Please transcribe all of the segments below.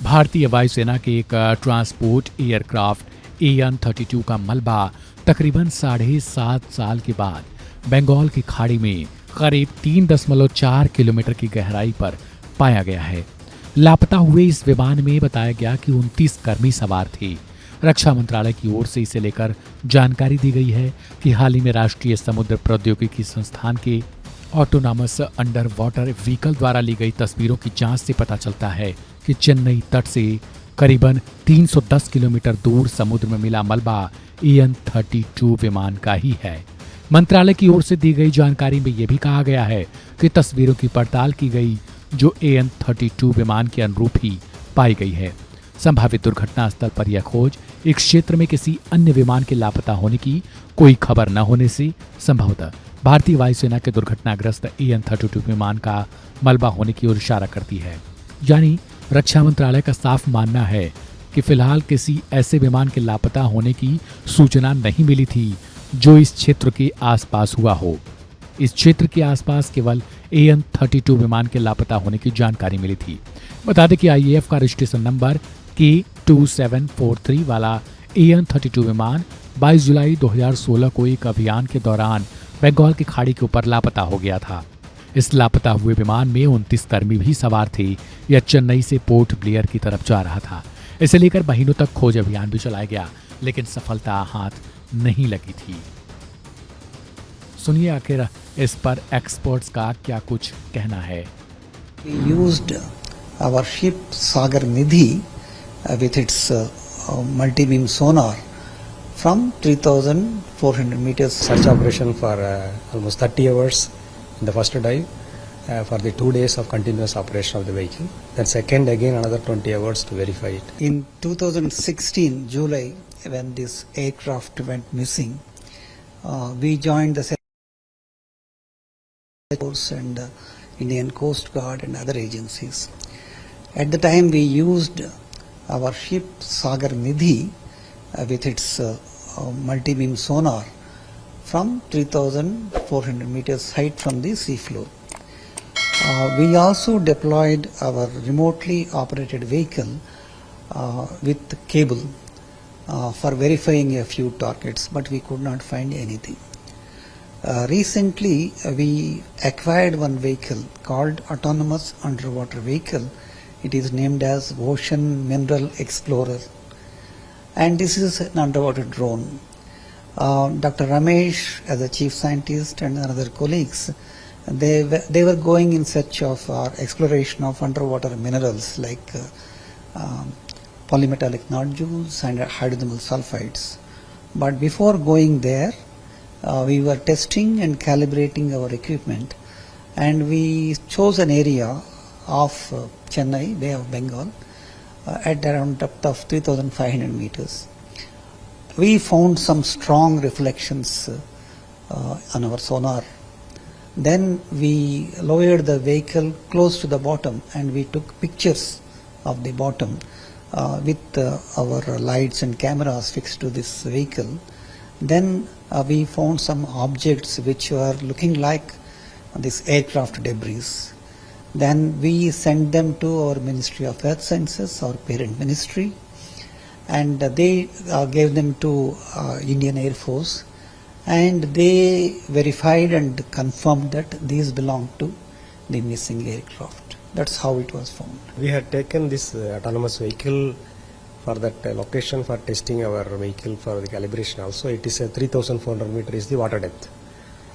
भारतीय वायुसेना के एक ट्रांसपोर्ट एयरक्राफ्ट An-32 का मलबा तकरीबन 7.5 साल के बाद बंगाल की खाड़ी में करीब 3.4 किलोमीटर की गहराई पर पाया गया है। लापता हुए इस विमान में बताया गया कि 29 कर्मी सवार थे। रक्षा मंत्रालय की ओर से इसे लेकर जानकारी दी गई है कि हाल ही में राष्ट्रीय समुद्र प्रौद्योगिकी संस्थान के ऑटोनॉमस अंडर वाटर व्हीकल द्वारा ली गई तस्वीरों की जांच से पता चलता है कि चेन्नई तट से करीबन 310 किलोमीटर दूर समुद्र में मिला मलबा An-32 विमान का ही है। मंत्रालय की ओर से दी गई जानकारी में यह भी कहा गया है कि तस्वीरों की पड़ताल की गई जो An-32 विमान के अनुरूप ही पाई गई है। संभावित दुर्घटना स्थल पर यह खोज एक क्षेत्र में किसी अन्य विमान के लापता होने की कोई खबर न होने से संभवतः भारतीय वायुसेना के दुर्घटनाग्रस्त An-32 विमान का मलबा होने की ओर इशारा करती है। यानी रक्षा मंत्रालय का साफ मानना है कि फिलहाल किसी ऐसे विमान के लापता होने की सूचना नहीं मिली थी जो इस क्षेत्र के आसपास हुआ हो। इस क्षेत्र के आसपास केवल An-32 विमान के लापता होने की जानकारी मिली थी। बता दें कि IAF का रजिस्ट्रेशन नंबर K2743 वाला An-32 विमान 22 जुलाई 2016 को एक अभियान के दौरान बंगाल की खाड़ी के ऊपर लापता हो गया था। इस लापता हुए विमान में 29 कर्मी भी सवार थे। यह चेन्नई से पोर्ट ब्लेयर की तरफ जा रहा था। इसे लेकर महीनों तक खोज अभियान भी चलाया गया, लेकिन सफलता हाथ नहीं लगी थी। सुनिए आखिर इस पर एक्सपर्ट्स का क्या कुछ कहना है। We used our ship Sagar Nidhi with its multi-beam sonar from 3,400 meters. Search operation for almost 30 hours in the first dive for the 2 days of continuous operation of the vehicle. Then second again another 20 hours to verify it. In 2016 July, when this aircraft went missing, we joined the Airforce and Indian Coast Guard and other agencies. At the time we used our ship Sagar Nidhi with its multi-beam sonar from 3,400 meters height from the seafloor. We also deployed our remotely operated vehicle with cable for verifying a few targets, but we could not find anything. Recently, we acquired one vehicle called Autonomous Underwater Vehicle. It is named as Ocean Mineral Explorer, and this is an underwater drone. Dr. Ramesh, as a chief scientist, and other colleagues, they were going in search of exploration of underwater minerals like polymetallic nodules and hydrogenyl sulfides. But before going there, we were testing and calibrating our equipment, and we chose an area of Chennai, Bay of Bengal, at around depth of 3,500 meters. We found some strong reflections on our sonar. Then we lowered the vehicle close to the bottom and we took pictures of the bottom with our lights and cameras fixed to this vehicle. Then we found some objects which were looking like this aircraft debris. Then we sent them to our Ministry of Earth Sciences, our parent ministry, and they gave them to Indian Airforce, and they verified and confirmed that these belong to the missing aircraft. That's how it was found. We had taken this autonomous vehicle for that location for testing our vehicle for the calibration also. It is a 3,400 meter is the water depth.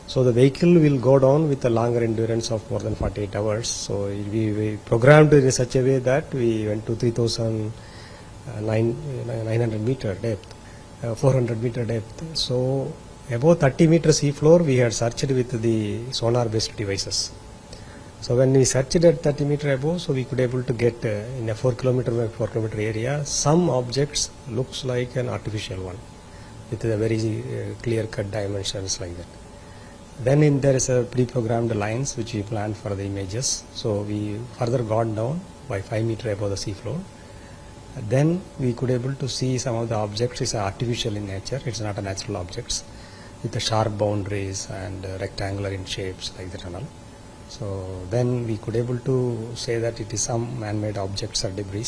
So the vehicle will go down with a longer endurance of more than 48 hours. So we programmed it in such a way that we went to 3,900 meter depth, 400 meter depth. So above 30 meters sea floor we had searched with the sonar based devices. So when we searched at 30 meter above, so we could able to get in a 4 kilometer by 4 kilometer area, some objects looks like an artificial one with a very clear cut dimensions like that. Then there is a pre-programmed lines which we planned for the images. So we further got down by 5 meter above the sea floor. Then we could able to see some of the objects is artificial in nature. It's not a natural objects with the sharp boundaries and rectangular in shapes like that and all. So then we could able to say that it is some man-made objects or debris.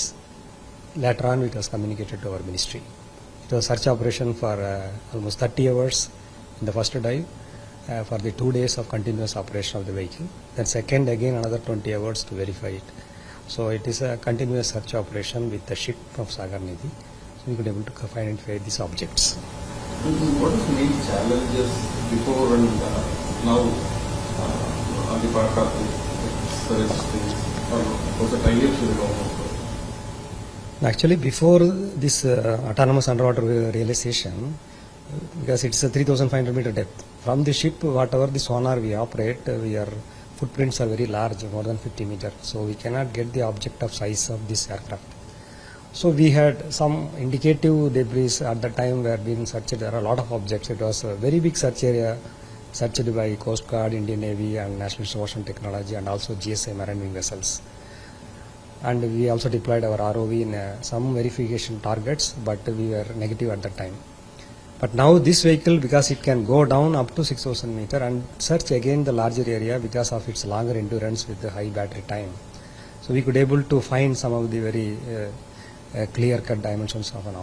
later on it was communicated to our ministry. It was search operation for almost 30 hours in the first dive, for the 2 days of continuous operation of the vehicle. Then second again another 20 hours to verify it. So it is a continuous search operation with the ship of Sagar Nidhi. So we could able to identify these objects. What is the main challenges before and now on the part of the registry or was the tie-ups with the government? Actually, before this autonomous underwater realization, because it's a 3,500 meter depth, from the ship, whatever the sonar we operate, our footprints are very large, more than 50 meters. So we cannot get the object of size of this aircraft. So we had some indicative debris at the time were being searched. There are a lot of objects. It was a very big search area, searched by Coast Guard, Indian Navy, and National Institute of Ocean Technology, and also GSA marine wing vessels. And we also deployed our ROV in some verification targets, but we were negative at that time. But now this vehicle, because it can go down up to 6,000 meter and search again the larger area because of its longer endurance with the high battery time. So we could able to find some of the very clear-cut dimensions of an object.